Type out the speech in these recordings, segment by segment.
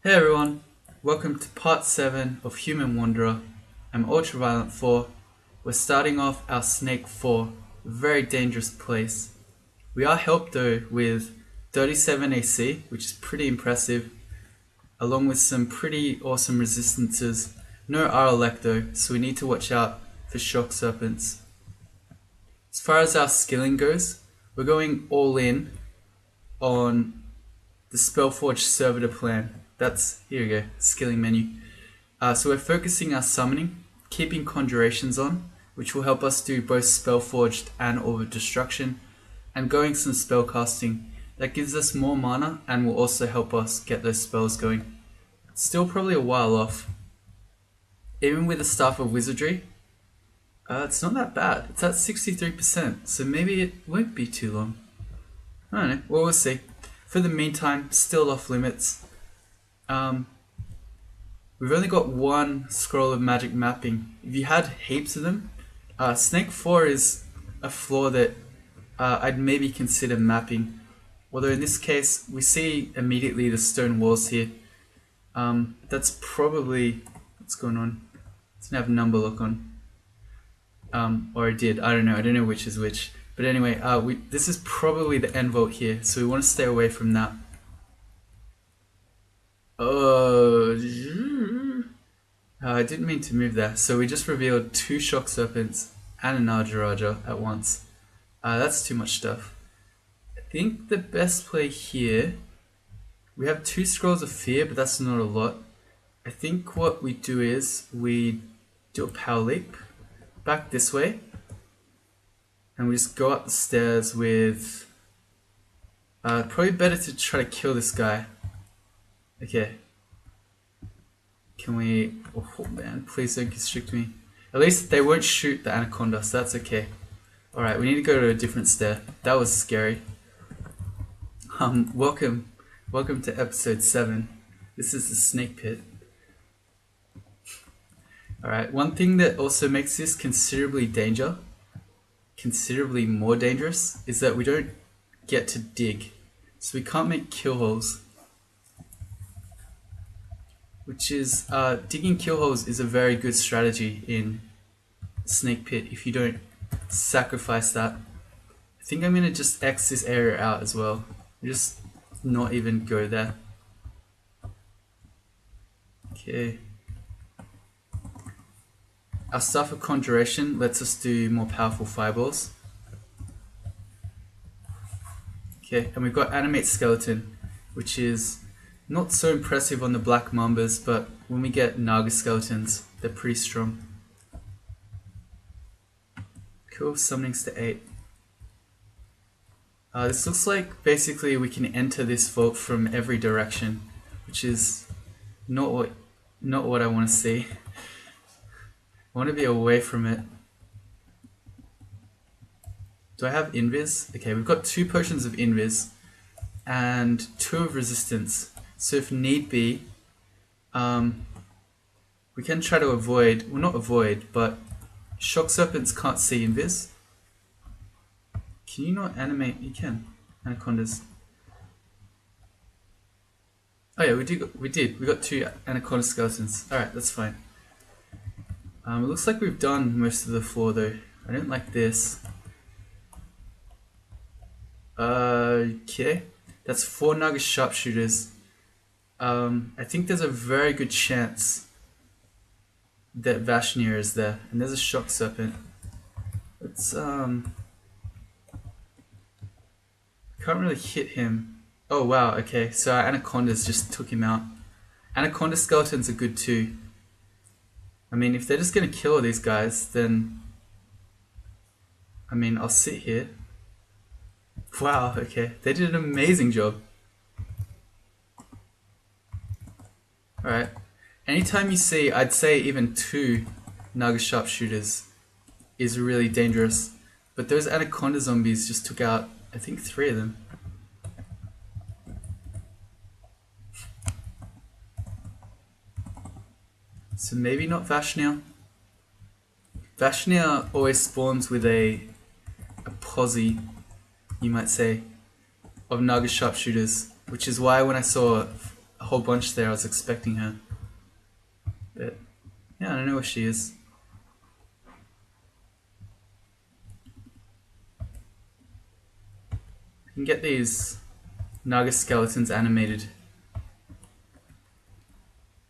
Hey everyone, welcome to part 7 of HuWn Wanderer. I'm Ultraviolet 4. We're starting off our Snake 4, a very dangerous place. We are helped though with 37 AC, which is pretty impressive, along with some pretty awesome resistances. No RLEC though, so we need to watch out for shock serpents. As far as our skilling goes, we're going all in on the Spellforge Servitor plan. Here we go, skilling menu. So we're focusing our summoning, keeping conjurations on, which will help us do both Spellforged and Orb of Destruction, and going some spellcasting. That gives us more mana and will also help us get those spells going. Still probably a while off. Even with the Staff of Wizardry, it's not that bad. It's at 63%, so maybe it won't be too long. I don't know, well, we'll see. For the meantime, still off limits. We've only got one scroll of magic mapping. If you had heaps of them, Snake 4 is a floor that I'd maybe consider mapping. Although in this case, we see immediately the stone walls here. That's probably what's going on. Let's have number look on. Or I did. I don't know which is which. But anyway, this is probably the end vault here, so we want to stay away from that. I didn't mean to move there. So we just revealed 2 shock serpents and an Arjaraja at once. That's too much stuff. I think the best play here, we have 2 scrolls of fear, but that's not a lot. I think what we do is we do a power leap back this way, and we just go up the stairs with. Probably better to try to kill this guy. Okay. Can we... Oh man, please don't constrict me. At least they won't shoot the anaconda, so that's okay. Alright, we need to go to a different stair. That was scary. Welcome to episode 7. This is the snake pit. Alright, one thing that also makes this considerably more dangerous, is that we don't get to dig. So we can't make kill holes. Which is, digging kill holes is a very good strategy in Snake Pit if you don't sacrifice that. I think I'm gonna just X this area out as well. Just not even go there. Okay. Our Staff of Conjuration lets us do more powerful fireballs. Okay, and we've got Animate Skeleton, which is not so impressive on the black mambas, but when we get Naga skeletons, they're pretty strong. Cool, summonings to 8. This looks like basically we can enter this vault from every direction, which is not what I want to see. I want to be away from it. Do I have invis? Okay, we've got 2 potions of invis and 2 of resistance. So if need be, we can try to avoid, well not avoid, but shock serpents can't see invis. Can you not animate? You can. Anacondas. Oh yeah, we did. We got 2 anaconda skeletons. Alright, that's fine. It looks like we've done most of the floor though. I don't like this. Okay. That's 4 Naga sharpshooters. I think there's a very good chance that Vashnir is there, and there's a shock serpent. Let's I can't really hit him. Oh wow, okay, so our anacondas just took him out. Anaconda skeletons are good too. I mean, if they're just gonna kill all these guys, then I mean, I'll sit here. Wow, okay, they did an amazing job. Alright, anytime you see, I'd say even 2 Naga sharpshooters is really dangerous. But those anaconda zombies just took out, I think 3 of them. So maybe not Vashnir. Vashnir always spawns with a posse, you might say, of Naga sharpshooters, which is why when I saw a a whole bunch there. I was expecting her. But yeah, I don't know where she is. I can get these Naga skeletons animated.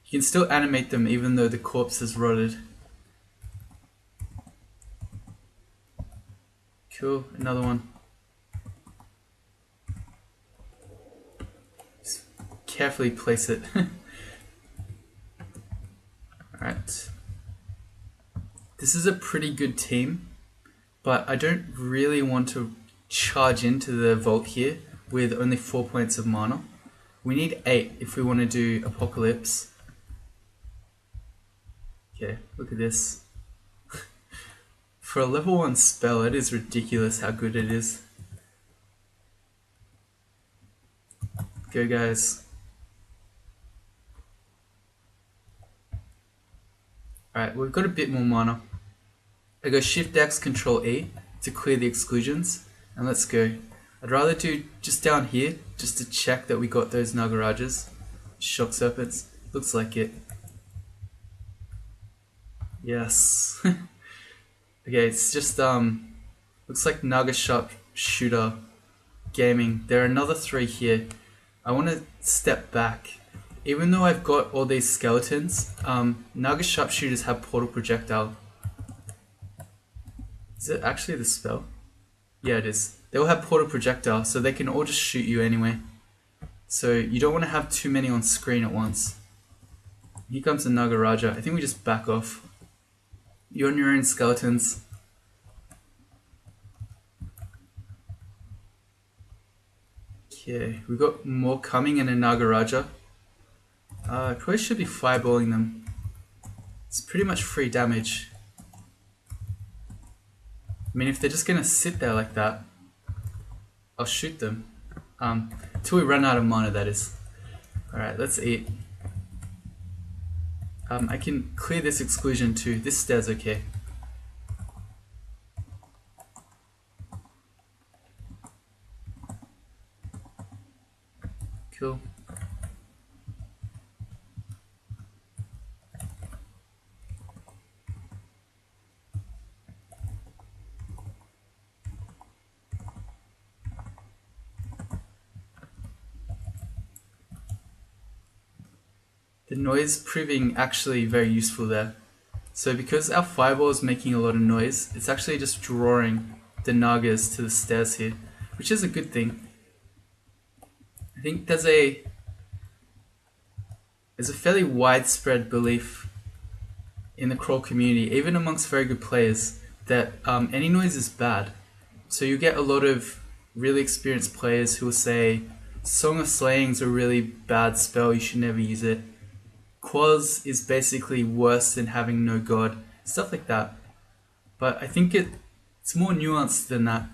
You can still animate them even though the corpse is rotted. Cool, another one. Just carefully place it. Alright. This is a pretty good team, but I don't really want to charge into the vault here with only 4 points of mana. We need 8 if we want to do Apocalypse. Okay, look at this. For a level 1 spell, it is ridiculous how good it is. Go guys. Alright, we've got a bit more mana. I go Shift X, Control E to clear the exclusions, and let's go. I'd rather do just down here, just to check that we got those Nagarajas. Shock Serpents, looks like it. Yes. Okay, it's just looks like Naga Sharpshooter Gaming. There are another 3 here. I want to step back. Even though I've got all these skeletons, Naga Sharpshooters have Portal Projectile. Is it actually the spell? Yeah, it is. They all have Portal Projectile, so they can all just shoot you anyway. So you don't want to have too many on screen at once. Here comes the Nagaraja. I think we just back off. You're on your own, skeletons. Okay, we've got more coming in a Nagaraja. I probably should be fireballing them. It's pretty much free damage. I mean, if they're just gonna sit there like that, I'll shoot them. Till we run out of mana, that is. Alright, let's eat. I can clear this exclusion too. This stairs okay. Cool. The noise proving actually very useful there. So because our fireball is making a lot of noise, it's actually just drawing the Nagas to the stairs here, which is a good thing. I think there's a fairly widespread belief in the crawl community, even amongst very good players, that any noise is bad. So you get a lot of really experienced players who will say, Song of Slaying's a really bad spell, you should never use it. Quaz is basically worse than having no god, stuff like that. But I think it's more nuanced than that.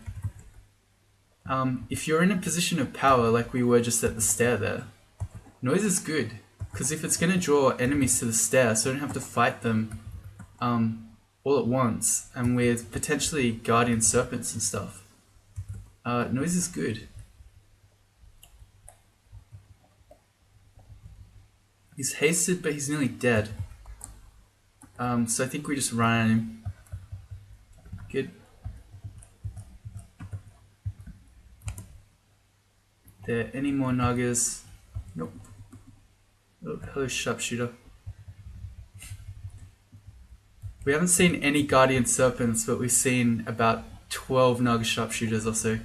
If you're in a position of power like we were just at the stair there, noise is good, because if it's going to draw enemies to the stair so I don't have to fight them all at once, and with potentially guardian serpents and stuff, noise is good. He's hasted, but he's nearly dead. So I think we just run at him. Good. There any more Nagas? Nope. Oh, hello, Sharpshooter. We haven't seen any Guardian Serpents, but we've seen about 12 Naga Sharpshooters or so.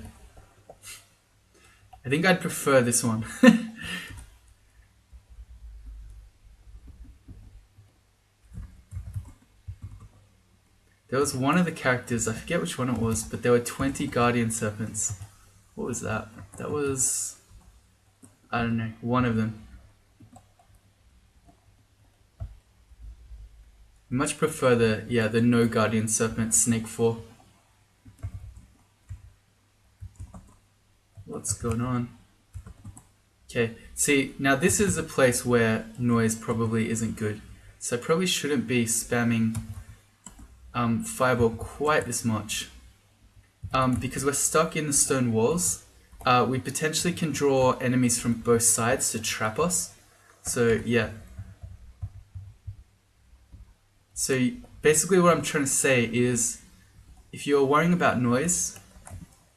I think I'd prefer this one. There was one of the characters, I forget which one it was, but there were 20 Guardian Serpents. What was that? That was, I don't know, one of them. I much prefer the no Guardian Serpent Snake 4. What's going on? Okay, see, now this is a place where noise probably isn't good. So I probably shouldn't be spamming fireball quite this much. Because we're stuck in the stone walls, we potentially can draw enemies from both sides to trap us. So yeah. So basically what I'm trying to say is, if you're worrying about noise, you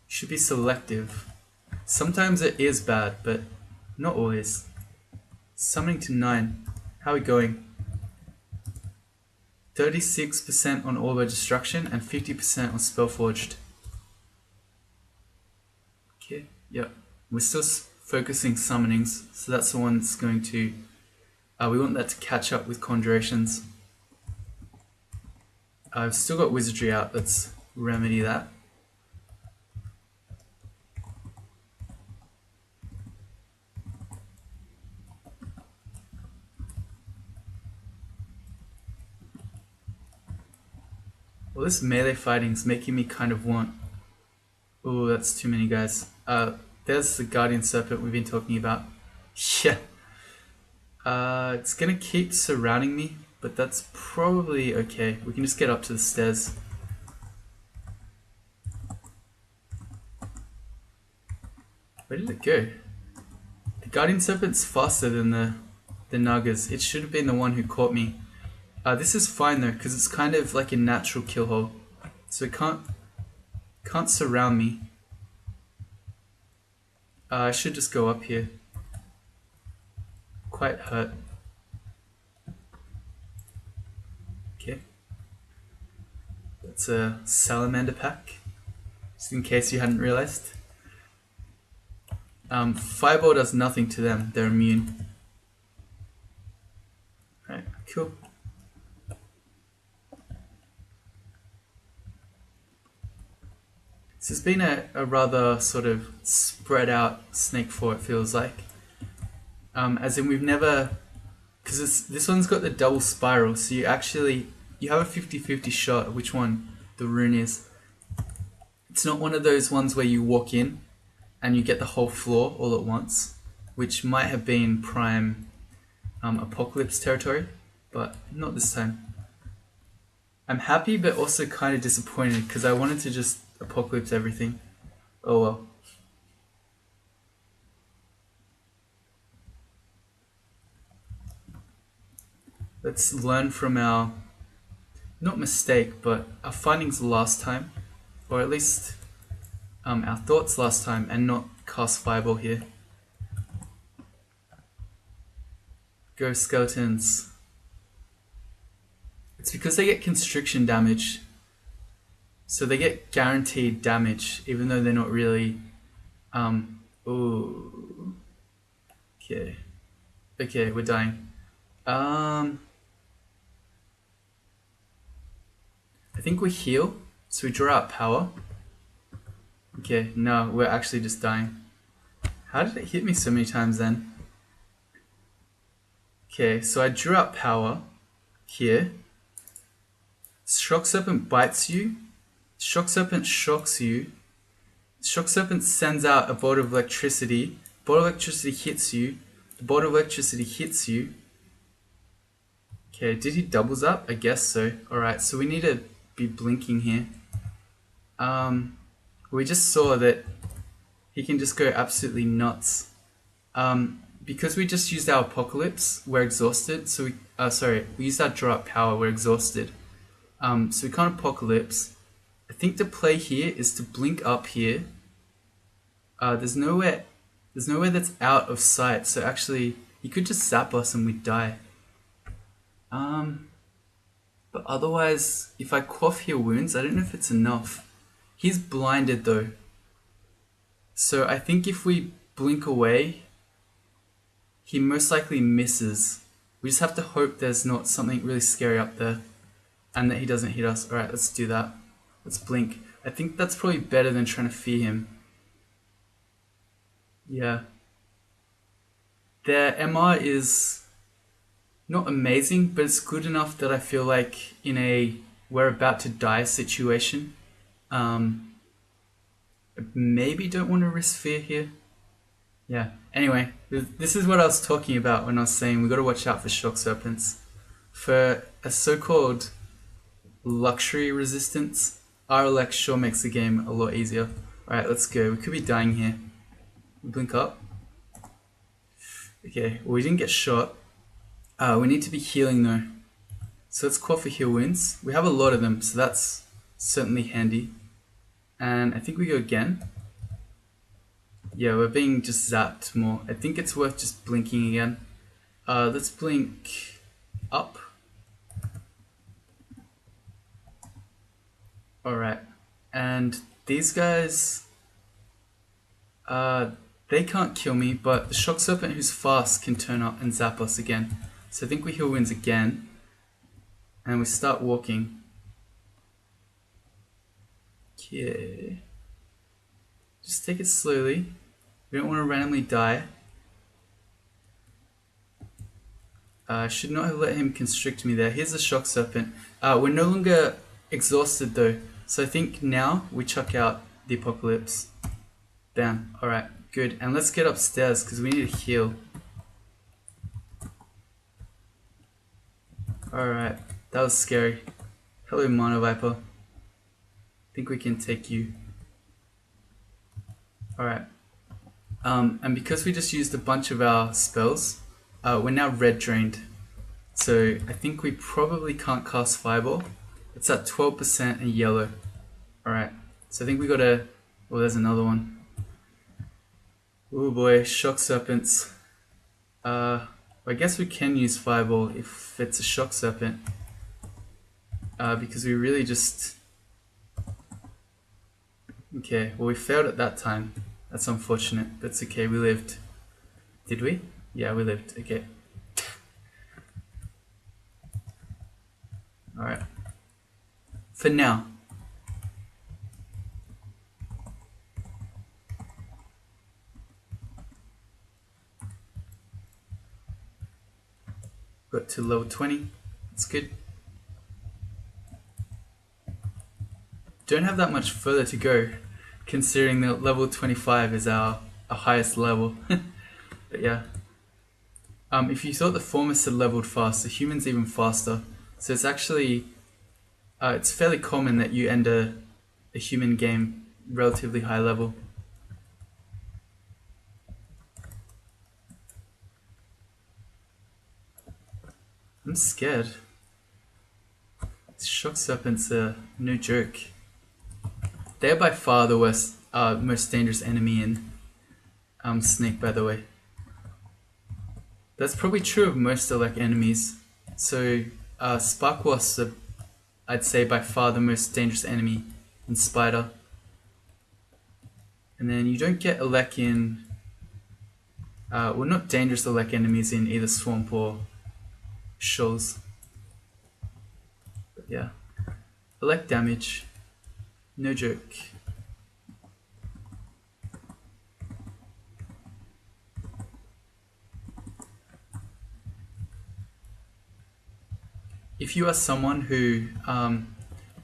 should be selective. Sometimes it is bad, but not always. Summoning to 9. How are we going? 36% on Orb of Destruction and 50% on Spellforged. Okay, yep. We're still focusing summonings, so that's the one that's going to... we want that to catch up with Conjurations. I've still got Wizardry out, let's remedy that. Well, this melee fighting's making me kind of want... Oh, that's too many guys. There's the Guardian Serpent we've been talking about. Yeah. It's gonna keep surrounding me, but that's probably okay. We can just get up to the stairs. Where did it go? The Guardian Serpent's faster than the Nagas. It should have been the one who caught me. This is fine though, because it's kind of like a natural kill hole. So it can't surround me. I should just go up here. Quite hurt. Okay. That's a salamander pack, just in case you hadn't realized. Fireball does nothing to them, they're immune. Alright, cool. This has been a rather sort of spread out Snake 4, it feels like. As in we've never... Because this one's got the double spiral, so you have a 50-50 shot of which one the rune is. It's not one of those ones where you walk in and you get the whole floor all at once, which might have been prime Apocalypse territory, but not this time. I'm happy but also kind of disappointed because I wanted to just Apocalypse everything. Oh well. Let's learn from our, not mistake, but our findings last time, or at least our thoughts last time, and not cast Fireball here. Go Skeletons. It's because they get constriction damage. So they get guaranteed damage, even though they're not really... Ooh. Okay. Okay, we're dying. I think we heal, so we draw out power. Okay, no, we're actually just dying. How did it hit me so many times then? Okay, so I drew out power here. Shock Serpent bites you. Shock Serpent shocks you. Shock Serpent sends out a bolt of electricity. Bolt of electricity hits you. The bolt of electricity hits you. Okay, did he doubles up? I guess so. Alright, so we need to be blinking here. We just saw that he can just go absolutely nuts. Because we just used our Apocalypse, we're exhausted. So we used our draw up power, we're exhausted. So we can't Apocalypse. I think the play here is to blink up here. There's nowhere that's out of sight, so actually he could just zap us and we'd die. But otherwise, if I quaff here wounds, I don't know if it's enough. He's blinded though. So I think if we blink away, he most likely misses. We just have to hope there's not something really scary up there and that he doesn't hit us. Alright, let's do that. Let's blink. I think that's probably better than trying to fear him. Yeah. Their MR is not amazing, but it's good enough that I feel like in a we're about to die situation, maybe don't want to risk fear here. Yeah, anyway, this is what I was talking about when I was saying we got to watch out for Shock Serpents. For a so-called luxury resistance, RLX sure makes the game a lot easier. Alright, let's go. We could be dying here. We blink up. Okay, well we didn't get shot. We need to be healing though. So let's call for HuWns. We have a lot of them, so that's certainly handy. And I think we go again. Yeah, we're being just zapped more. I think it's worth just blinking again. Let's blink up. Alright. And these guys, they can't kill me, but the Shock Serpent who's fast can turn up and zap us again. So I think we HuWns again. And we start walking. Okay. Just take it slowly. We don't want to randomly die. I should not have let him constrict me there. Here's the Shock Serpent. We're no longer exhausted though. So I think now we chuck out the Apocalypse. Bam. Alright, good. And let's get upstairs because we need to heal. Alright, that was scary. Hello, Mono Viper. Think we can take you. Alright. And because we just used a bunch of our spells, we're now red drained. So I think we probably can't cast Fireball. It's at 12% and yellow. Alright. So I think we gotta... Oh, there's another one. Oh boy, Shock Serpents. I guess we can use Fireball if it's a Shock Serpent. Because we really just... Okay, well we failed at that time. That's unfortunate, but it's okay, we lived. Did we? Yeah, we lived, okay. Alright. For now. Got to level 20, that's good. Don't have that much further to go, considering that level 25 is our highest level. But yeah. If you thought the Formist had leveled fast, the HuWn's even faster. So it's actually, it's fairly common that you end a HuWn game relatively high level. I'm scared. These Shock Serpents are no joke. They're by far the worst, most dangerous enemy in Snake, by the way. That's probably true of most Elec enemies. So Spark Wasps are, I'd say, by far the most dangerous enemy in Spider. And then you don't get Elec in... well, not dangerous Elec enemies in either Swamp or Shoals. But yeah. Elec damage. No joke. If you are someone who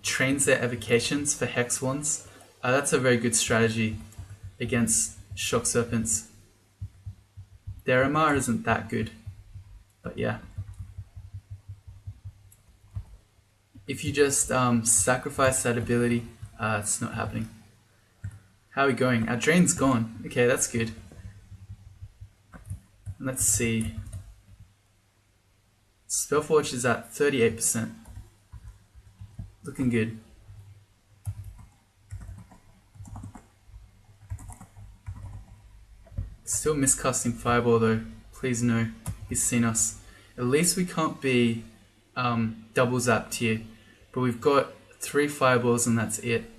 trains their evocations for Hex Wands, that's a very good strategy against Shock Serpents. Their MR isn't that good, but yeah. If you just sacrifice that ability, it's not happening. How are we going? Our drain's gone. Okay, that's good. Let's see. Spellforge is at 38%. Looking good. Still miscasting Fireball though. Please no, he's seen us. At least we can't be double zapped here. But we've got 3 Fireballs and that's it.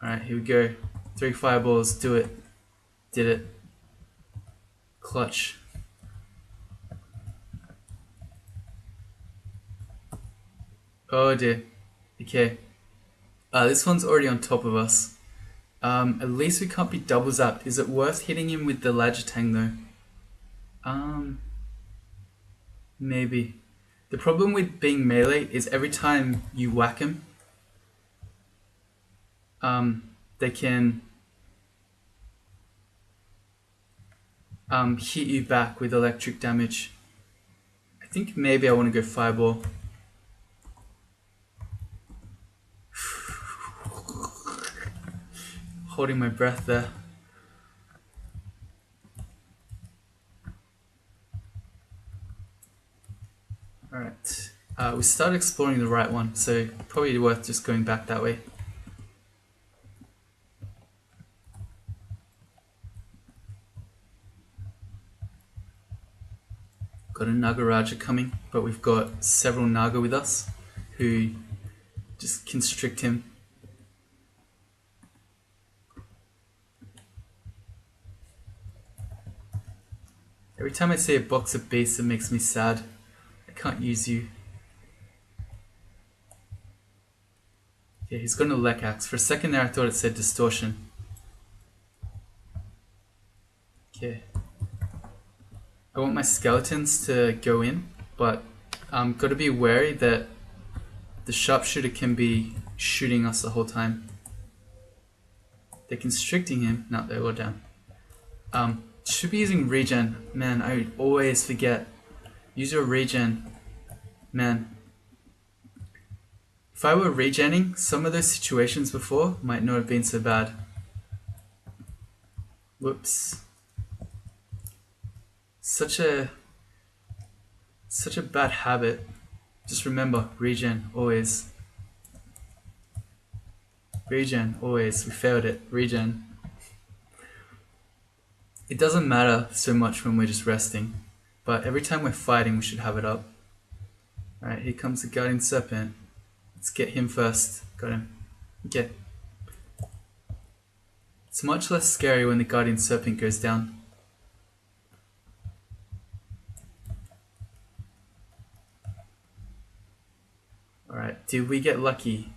Alright, here we go. 3 Fireballs, do it. Did it. Clutch. Oh dear. Okay. This one's already on top of us. At least we can't be double zapped. Is it worth hitting him with the Lajatang though? Maybe. The problem with being melee is every time you whack him, they can hit you back with electric damage. I think maybe I want to go Fireball. Holding my breath there. Alright. We started exploring the right one, so probably worth just going back that way. Got a Nagaraja coming, but we've got several Naga with us who just constrict him. Every time I see a box of beasts, it makes me sad. I can't use you. Yeah, he's got an Lek Axe. For a second there I thought it said distortion. Okay. I want my skeletons to go in, but I'm got to be wary that the sharpshooter can be shooting us the whole time. They're constricting him. No, they're all down. Should be using regen. Man, I always forget. Use your regen. Man. If I were regenning, some of those situations before might not have been so bad. Whoops. Such a bad habit. Just remember, regen, always. Regen, always. We failed it. Regen. It doesn't matter so much when we're just resting, but every time we're fighting, we should have it up. Alright, here comes the Guardian Serpent. Let's get him first. Got him. Okay. It's much less scary when the Guardian Serpent goes down. Alright, did we get lucky?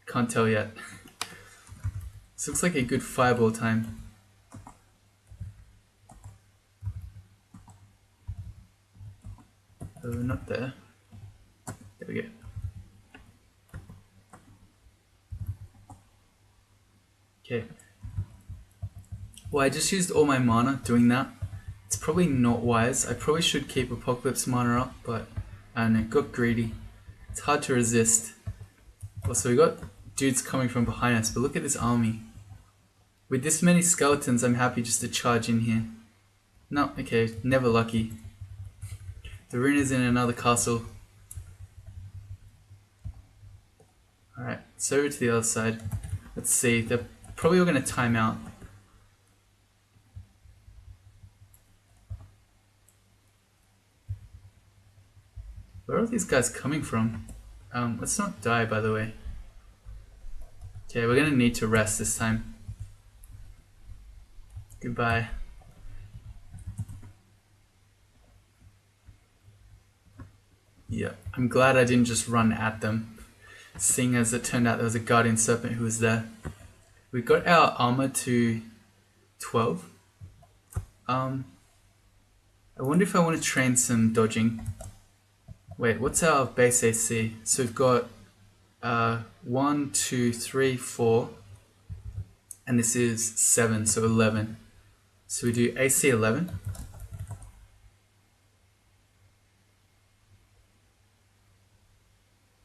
Can't tell yet. This looks like a good fireball time. Oh, not there. There we go. Okay. Well, I just used all my mana doing that. It's probably not wise. I probably should keep Apocalypse mana up, but I don't know, got greedy. It's hard to resist. Also, we got dudes coming from behind us, but look at this army. With this many skeletons, I'm happy just to charge in here. No, okay, never lucky. The rune is in another castle. Alright, so over to the other side. Let's see, they're probably all going to time out. Where are these guys coming from? Let's not die, by the way. Okay, we're going to need to rest this time. Goodbye. Yeah, I'm glad I didn't just run at them, seeing as it turned out there was a Guardian Serpent who was there. We got our armor to 12. I wonder if I want to train some dodging. Wait, what's our base AC? So we've got 1, 2, 3, 4, and this is 7, so 11. So we do AC 11.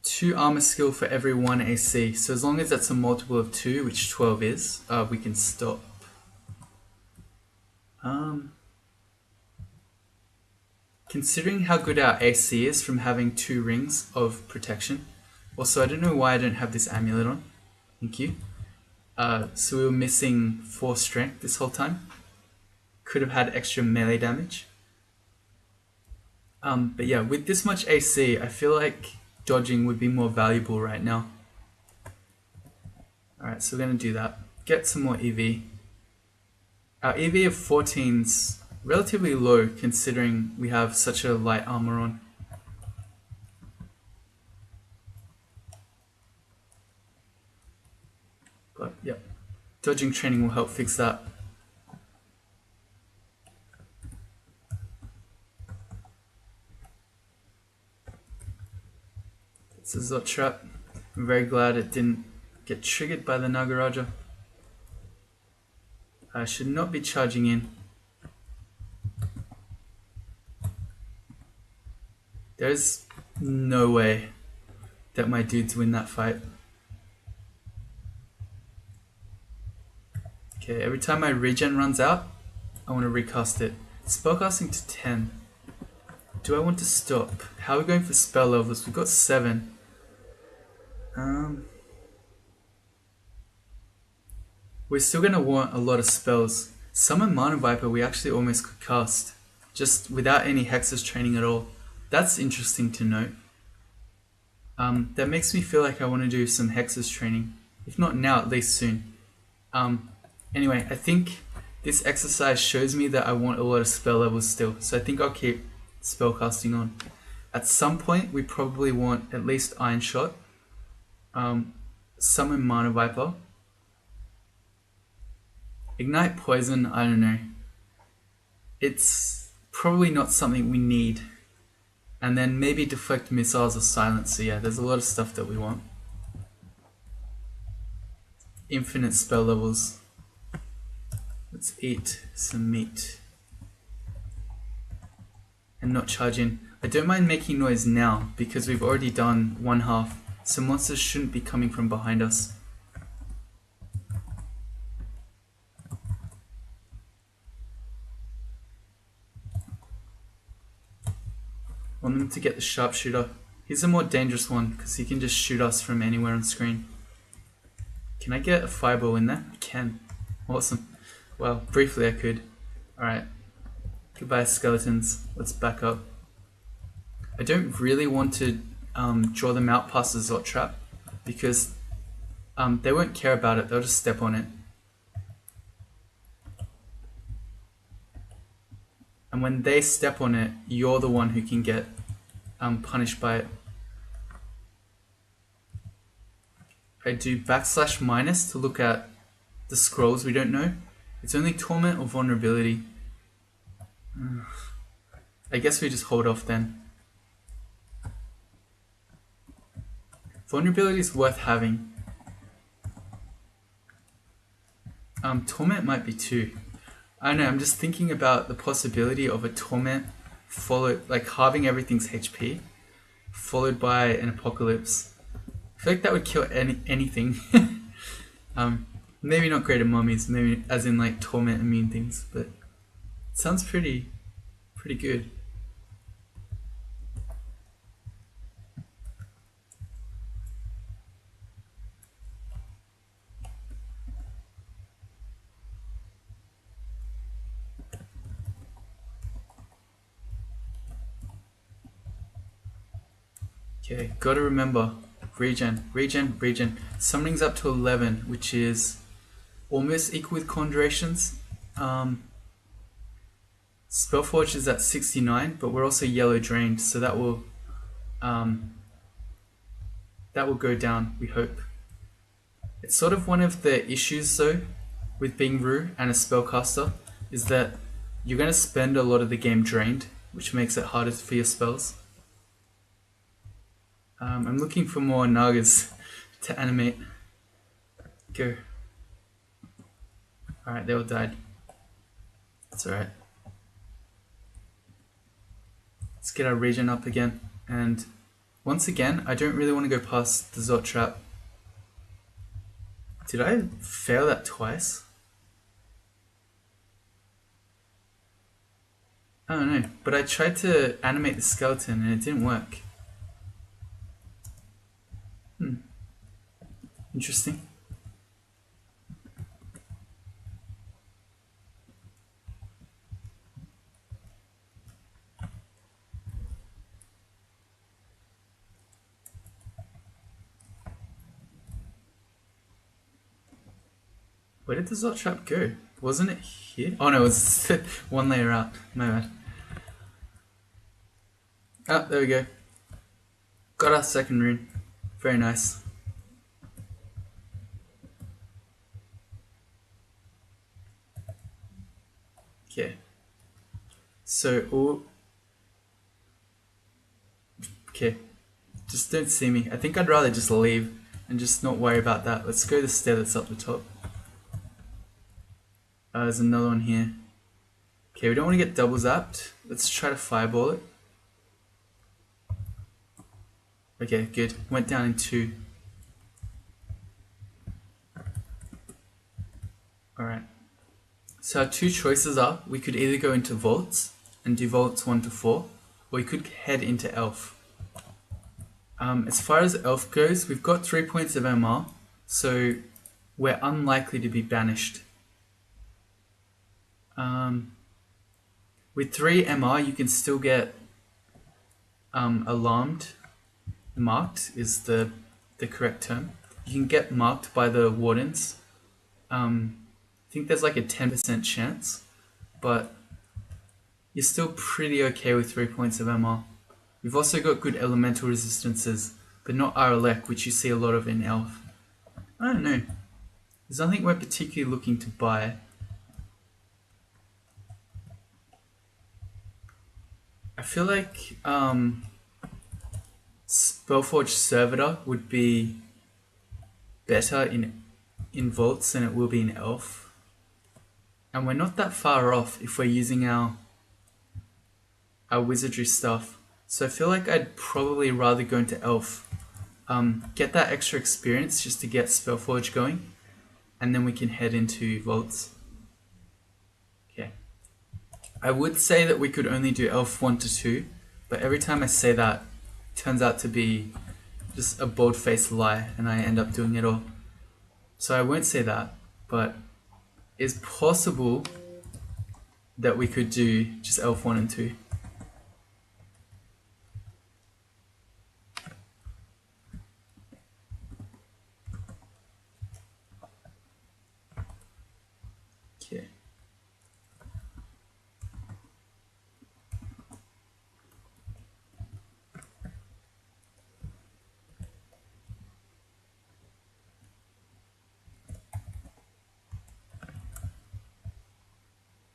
Two armor skill for every 1 AC. So as long as that's a multiple of 2, which 12 is, we can stop. Considering how good our AC is from having 2 rings of protection. Also, I don't know why I don't have this amulet on. Thank you. So we were missing 4 strength this whole time. Could have had extra melee damage. But yeah, with this much AC, I feel like dodging would be more valuable right now. Alright, so we're going to do that. Get some more EV. Our EV of 14's relatively low considering we have such a light armor on. But yeah, dodging training will help fix that. This is a trap. I'm very glad it didn't get triggered by the Nagaraja. I should not be charging in. There's no way that my dudes win that fight. Okay, every time my regen runs out, I want to recast it. Spellcasting to 10. Do I want to stop? How are we going for spell levels? We've got 7. We're still going to want a lot of spells. Summon Mana Viper we actually almost could cast, just without any Hexes training at all. That's interesting to note. That makes me feel like I want to do some Hexes training. If not now, at least soon. Anyway, I think this exercise shows me that I want a lot of spell levels still, so I think I'll keep spellcasting on. At some point, we probably want at least Iron Shot, Summon Mana Viper, Ignite Poison, I don't know. It's probably not something we need. And then maybe Deflect Missiles or Silence, so yeah, there's a lot of stuff that we want. Infinite spell levels. Let's eat some meat. And not charge in. I don't mind making noise now because we've already done 1/2, so monsters shouldn't be coming from behind us. Want them to get the sharpshooter. He's a more dangerous one because he can just shoot us from anywhere on screen. Can I get a fireball in there? I can. Awesome. Well, briefly I could. Alright. Goodbye skeletons. Let's back up. I don't really want to draw them out past the Zot trap because they won't care about it. They'll just step on it. And when they step on it, you're the one who can get punished by it. I do /- to look at the scrolls we don't know. It's only Torment or Vulnerability. I guess we just hold off then. Vulnerability is worth having. Torment might be too. I don't know, I'm just thinking about the possibility of a Torment followed, like halving everything's HP, followed by an Apocalypse. I feel like that would kill anything. Maybe not greater mummies, maybe as in like Torment immune things, but it sounds pretty good. Okay, gotta remember, regen. Summoning's up to 11, which is almost equal with Conjurations. Spellforge is at 69, but we're also yellow drained, so that will go down, we hope. It's sort of one of the issues though with being Ru and a spellcaster is that you're going to spend a lot of the game drained, which makes it harder for your spells. I'm looking for more Nagas to animate. Go. Alright, they all died. That's alright. Let's get our regen up again. And once again, I don't really want to go past the Zot trap. Did I fail that twice? I don't know, but I tried to animate the skeleton and it didn't work. Interesting. Where did the Zot trap go? Wasn't it here? Oh no, it was one layer out. My bad. Ah, there we go. Got our second rune. Very nice. Okay. So, okay. Just don't see me. I think I'd rather just leave and just not worry about that. Let's go to the stair that's up the top. There's another one here. Okay, we don't want to get double zapped. Let's try to fireball it. Okay, good. Went down in 2. Alright. So our 2 choices are, we could either go into vaults and do vaults 1 to 4, we could head into elf. As far as elf goes, we've got 3 points of MR, so we're unlikely to be banished. With 3 MR, you can still get alarmed. Marked is the correct term. You can get marked by the wardens. I think there's like a 10% chance, but you're still pretty okay with 3 points of MR. We've also got good elemental resistances, but not Aralek, which you see a lot of in elf. I don't know. There's nothing we're particularly looking to buy. I feel like Spellforge Servitor would be better in Vaults than it will be in Elf. And we're not that far off if we're using our wizardry stuff. So I feel like I'd probably rather go into Elf. Get that extra experience just to get Spellforge going. And then we can head into Vaults. Okay. I would say that we could only do Elf 1 to 2. But every time I say that, it turns out to be just a bold-faced lie. And I end up doing it all. So I won't say that. But it's possible that we could do just Elf 1 and 2. Okay.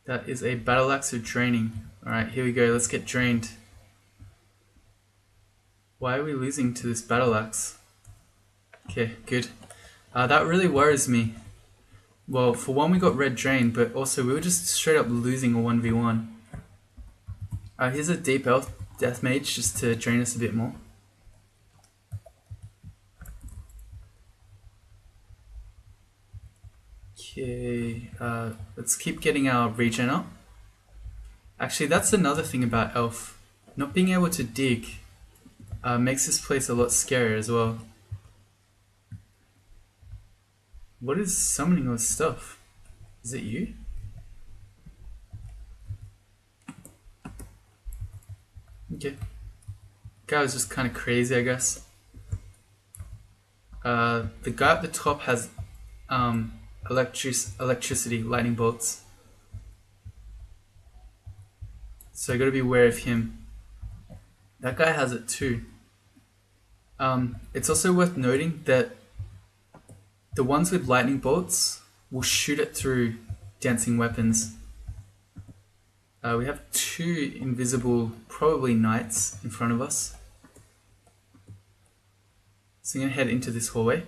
That is a battle axe of draining. Alright, here we go. Let's get drained. Why are we losing to this battle axe? Okay, good. That really worries me. Well, for one, we got red drained, but also we were just straight up losing a 1v1. Here's a deep elf death mage just to drain us a bit more. Okay, let's keep getting our regen up. Actually, that's another thing about elf. Not being able to dig makes this place a lot scarier as well. What is summoning all this stuff? Is it you? Okay. Guy was just kind of crazy, I guess. The guy at the top has electricity, lightning bolts. So I gotta be aware of him. That guy has it too. It's also worth noting that the ones with lightning bolts will shoot it through dancing weapons. We have 2 invisible, probably knights in front of us. So I'm gonna head into this hallway.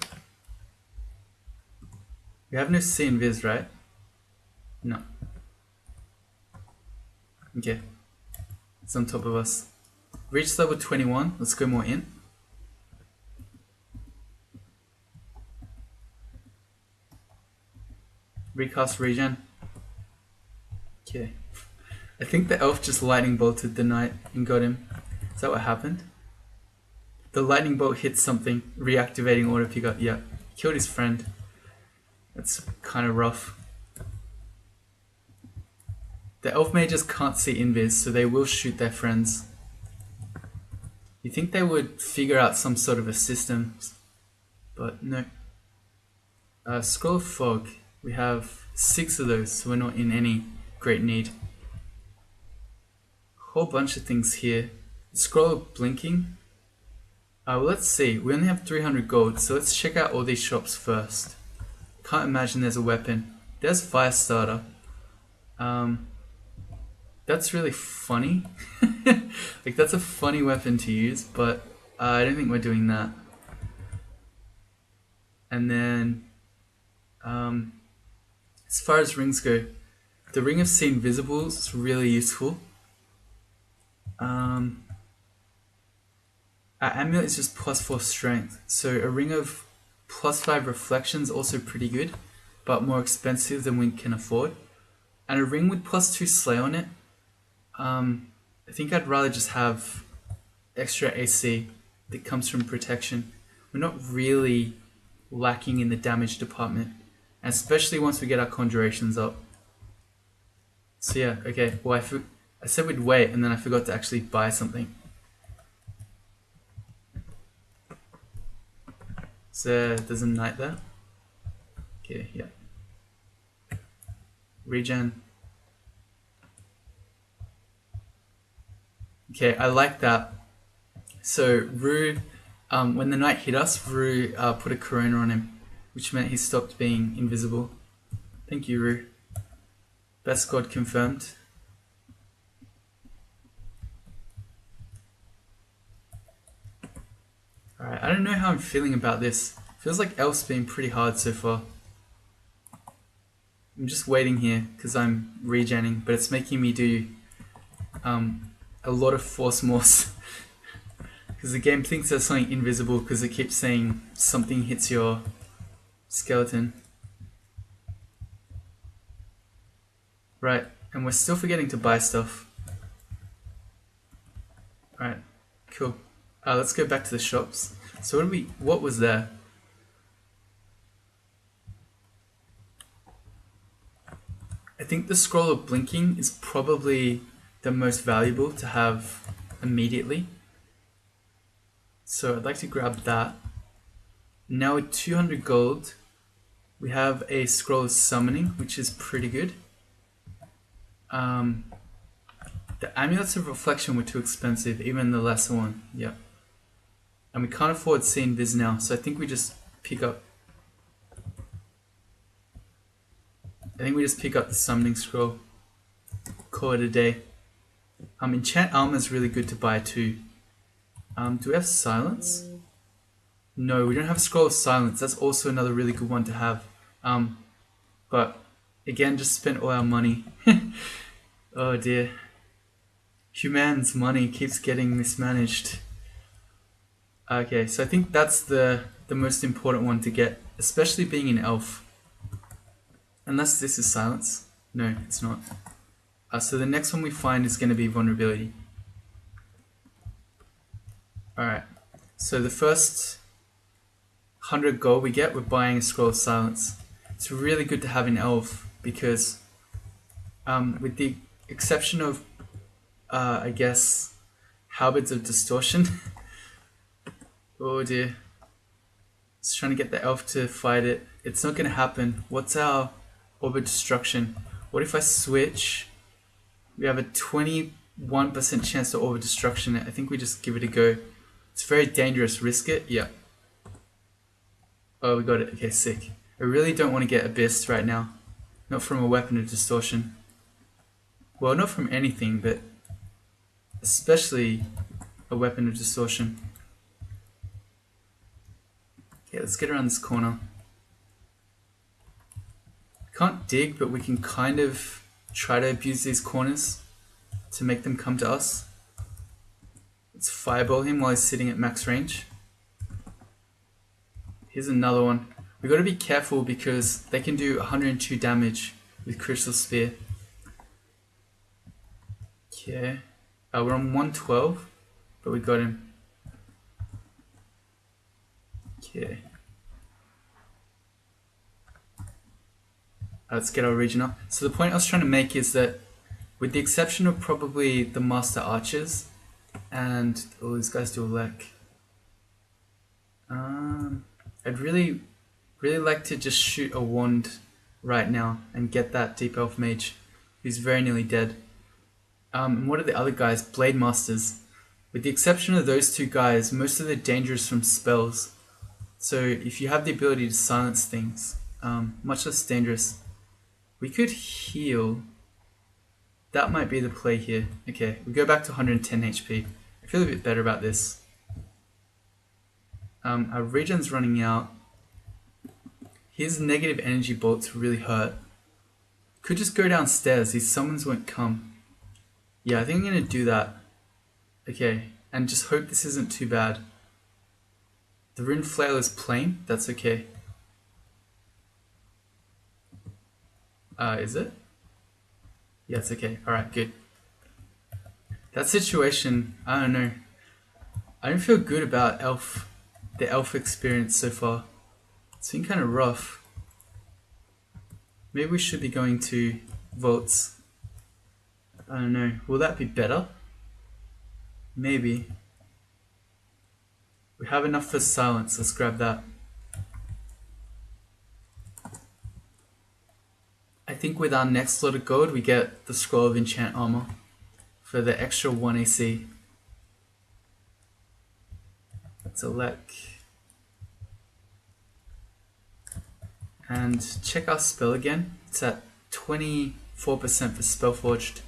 We have no C invis, right? No. Okay. It's on top of us. Reach level 21. Let's go more in. Recast regen. Okay. I think the elf just lightning bolted the knight and got him. Is that what happened? The lightning bolt hit something, reactivating auto pickup. Yeah. Killed his friend. That's kind of rough. The elf mages can't see invis, so they will shoot their friends. You think they would figure out some sort of a system, but no. Scroll of Fog. We have 6 of those, so we're not in any great need. Whole bunch of things here. Scroll of Blinking. Well, let's see. We only have 300 gold, so let's check out all these shops first. Can't imagine there's a weapon. There's Firestarter. That's really funny. Like, that's a funny weapon to use, but I don't think we're doing that. And then, as far as rings go, the Ring of See Invisibles is really useful. Our amulet is just +4 strength, so a ring of +5 reflections also pretty good, but more expensive than we can afford. And a ring with +2 slay on it, I I think I'd rather just have extra AC that comes from protection. We're not really lacking in the damage department, and especially once we get our conjurations up. So yeah, okay, well I said we'd wait and then I forgot to actually buy something. So there's a knight there. Okay, yeah. Regen. Okay, I like that. So Rue, when the knight hit us, Rue put a corona on him, which meant he stopped being invisible. Thank you, Rue. Best squad confirmed. Alright, I don't know how I'm feeling about this. Feels like Elf's been pretty hard so far. I'm just waiting here because I'm regenning, but it's making me do a lot of force morse. Because the game thinks there's something invisible because it keeps saying something hits your skeleton. Right, and we're still forgetting to buy stuff. Alright, cool. Let's go back to the shops. So what was there? I think the scroll of blinking is probably the most valuable to have immediately. So I'd like to grab that. Now with 200 gold, we have a scroll of summoning, which is pretty good. The amulets of reflection were too expensive, even the lesser one. Yep. And we can't afford seeing Viz now, so I think we just pick up. the summoning scroll. Call it a day. Enchant armor is really good to buy too. Do we have silence? No, we don't have a scroll of silence. That's also another really good one to have. But again, just spent all our money. Oh dear. HuWn's money keeps getting mismanaged. Okay, so I think that's the most important one to get, especially being an elf. Unless this is silence. No, it's not. So the next one we find is going to be vulnerability. Alright, so the first 100 gold we get, we're buying a scroll of silence. It's really good to have an elf because with the exception of I guess halberds of distortion. Oh dear. Just trying to get the elf to fight it. It's not going to happen. What's our orb of destruction? What if I switch? We have a 21% chance to orb of destruction. I think we just give it a go. It's very dangerous. Risk it? Yeah. Oh, we got it. Okay, sick. I really don't want to get abyssed right now. Not from a weapon of distortion. Well, not from anything, but especially a weapon of distortion. Okay, let's get around this corner. Can't dig, but we can kind of try to abuse these corners to make them come to us. Let's fireball him while he's sitting at max range. Here's another one. We got to be careful because they can do 102 damage with Crystal Spear. Okay. We're on 112, but we got him. Okay. Let's get our region up. So the point I was trying to make is that with the exception of probably the Master Archers and all these guys do a lek. I'd really like to just shoot a wand right now and get that Deep Elf Mage who's very nearly dead. And what are the other guys? Blade Masters. With the exception of those two guys, most of the dangers from spells. So if you have the ability to silence things, much less dangerous. We could heal. That might be the play here. Okay, we go back to 110 HP. I feel a bit better about this. Our regen's running out. His negative energy bolts really hurt. Could just go downstairs. These summons won't come. Yeah, I think I'm going to do that. Okay, and just hope this isn't too bad. The Rune Flail is plain. That's okay. Is it? Yeah, it's okay. Alright, good. That situation, I don't know. I don't feel good about the elf experience so far. It's been kind of rough. Maybe we should be going to vaults. I don't know. Will that be better? Maybe. We have enough for silence. Let's grab that. I think with our next lot of gold, we get the Scroll of Enchant Armor for the extra 1 AC. Let's elect. And check our spell again. It's at 24% for Spellforged.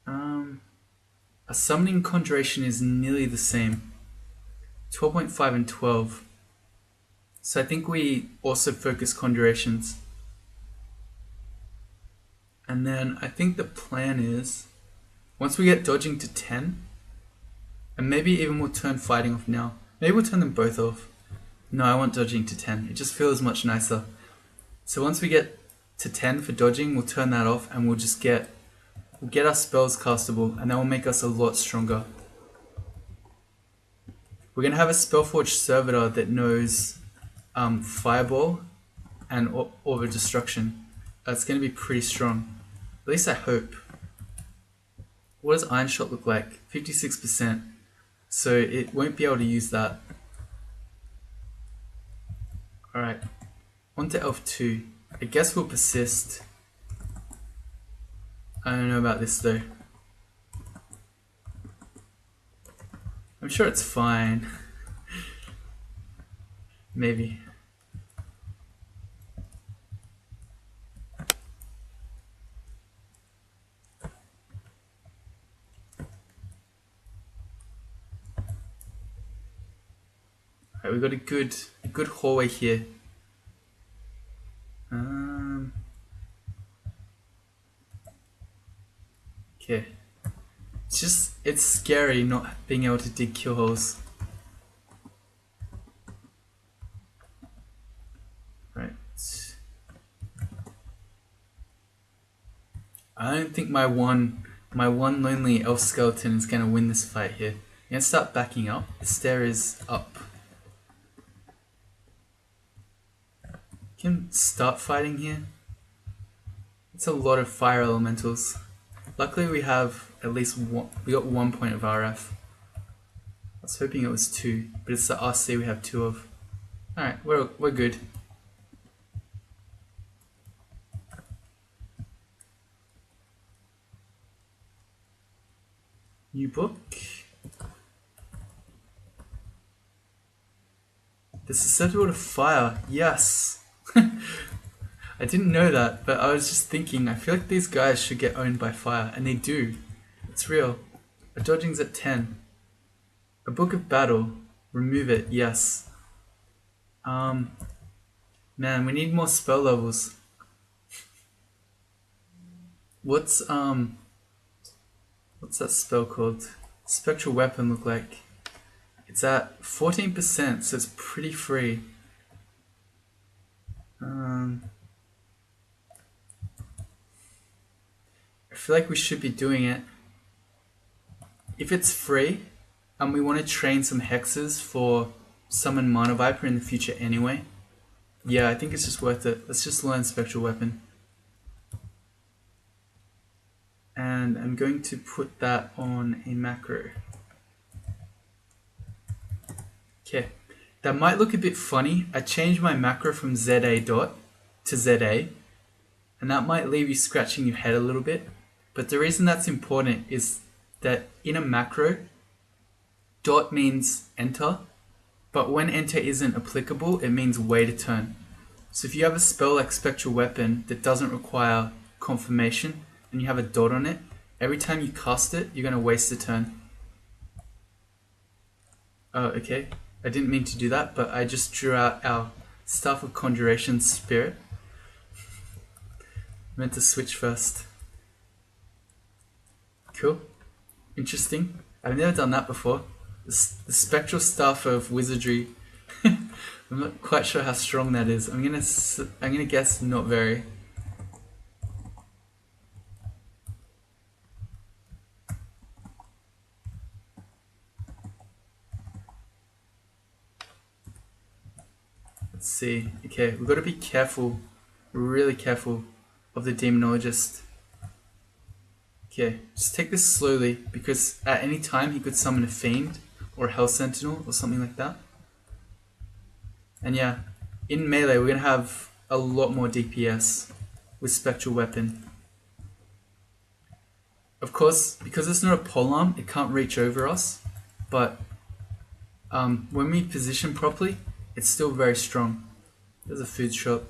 Our Summoning Conjuration is nearly the same. 12.5 and 12. So I think we also focus Conjurations. And then I think the plan is, once we get Dodging to 10, and maybe even we'll turn Fighting off now. Maybe we'll turn them both off. No, I want Dodging to 10. It just feels much nicer. So once we get to 10 for Dodging, we'll turn that off and we'll just get our spells castable, and that will make us a lot stronger. We're going to have a Spellforged Servitor that knows Fireball and Orb of Destruction. That's going to be pretty strong. At least I hope. What does Iron Shot look like? 56%. So it won't be able to use that. Alright. On to Elf 2. I guess we'll persist. I don't know about this though. I'm sure it's fine. Maybe. Alright, we've got a good hallway here. Okay. It's scary not being able to dig kill holes. Right. I don't think my one lonely elf skeleton is gonna win this fight here. I'm gonna start backing up. The stair is up. Can start fighting here. It's a lot of fire elementals. Luckily we have at least one, we got 1 point of RF. I was hoping it was 2, but it's the RC we have 2 of. Alright, we're good. New book. The susceptible to fire, yes! I didn't know that, but I was just thinking, I feel like these guys should get owned by fire, and they do. It's real. A dodging's at 10. A book of battle, remove it, yes. Man, we need more spell levels. What's that spell called? Spectral weapon look like? It's at 14%, so it's pretty free. I feel like we should be doing it. If it's free, and we want to train some hexes for Summon Mana Viper in the future anyway, yeah, I think it's just worth it. Let's just learn Spectral Weapon. And I'm going to put that on a macro. Okay, that might look a bit funny. I changed my macro from ZA dot to ZA, and that might leave you scratching your head a little bit. But the reason that's important is that in a macro, dot means enter, but when enter isn't applicable, it means wait a turn. So if you have a spell like Spectral Weapon that doesn't require confirmation, and you have a dot on it, every time you cast it, you're going to waste a turn. Oh, okay. I didn't mean to do that, but I just drew out our Staff of Conjuration Spirit. Meant to switch first. Cool. Interesting. I've never done that before. The Spectral Staff of Wizardry. I'm not quite sure how strong that is. I'm gonna guess not very. Let's see. Okay, we've got to be careful, really careful of the demonologist. Okay, just take this slowly because at any time he could summon a fiend or a hell sentinel or something like that. And yeah, in melee we're gonna have a lot more DPS with spectral weapon. Of course, because it's not a polearm, it can't reach over us, but when we position properly, it's still very strong. There's a food shop.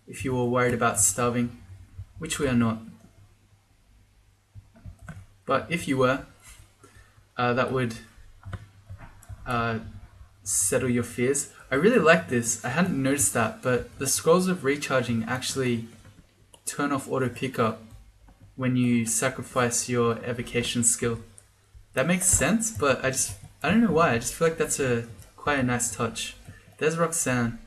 If you were worried about starving, which we are not. But if you were, that would settle your fears. I really like this. I hadn't noticed that, but the scrolls of recharging actually turn off auto pickup when you sacrifice your evocation skill. That makes sense, but I don't know why. I just feel like that's quite a nice touch. There's Roxanne.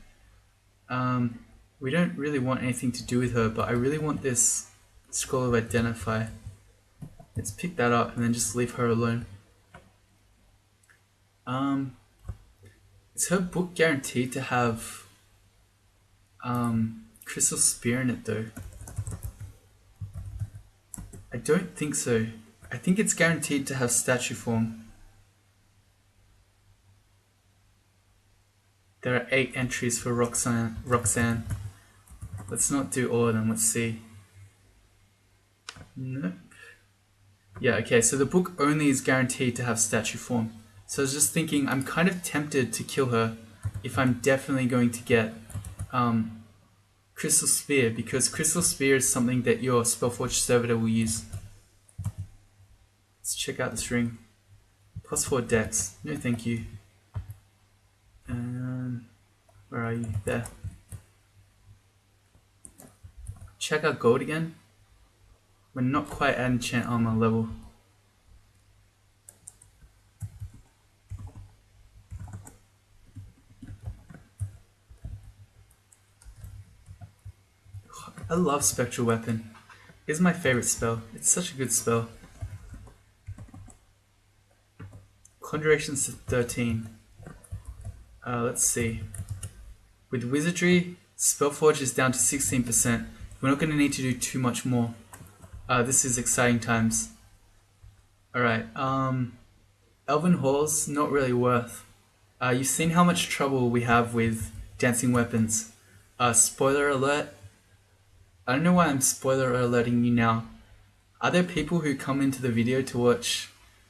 We don't really want anything to do with her, but I really want this scroll of identify. Let's pick that up and then just leave her alone. Is her book guaranteed to have Crystal Spear in it though? I don't think so. I think it's guaranteed to have statue form. There are 8 entries for Roxanne. Let's not do all of them. Let's see. Nope. Yeah, okay, so the book only is guaranteed to have statue form. So I was just thinking, I'm kind of tempted to kill her if I'm definitely going to get Crystal Spear, because Crystal Spear is something that your Spellforge servitor will use. Let's check out this ring. +4 dex. No thank you. Where are you? There. Check out gold again. We're not quite at enchant armor level. I love Spectral Weapon. It's my favorite spell. It's such a good spell. Conjurations to 13. Let's see. With Wizardry, Spellforge is down to 16%. We're not going to need to do too much more. This is exciting times. Alright, Elven Halls, not really worth. You've seen how much trouble we have with dancing weapons. Spoiler alert. I don't know why I'm spoiler alerting you now. Are there people who come into the video to watch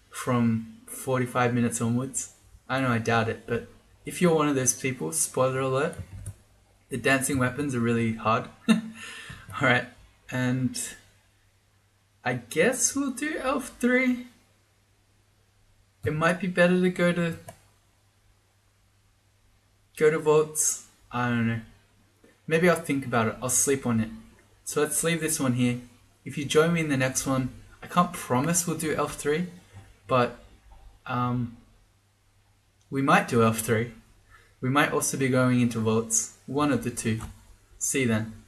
from 45 minutes onwards? I know, I doubt it, but if you're one of those people, spoiler alert, the dancing weapons are really hard. Alright, and I guess we'll do Elf 3. It might be better to go to vaults. I don't know. Maybe I'll think about it. I'll sleep on it. So let's leave this one here. If you join me in the next one, I can't promise we'll do Elf 3, but we might do Elf 3. We might also be going into vaults. One of the two. See you then.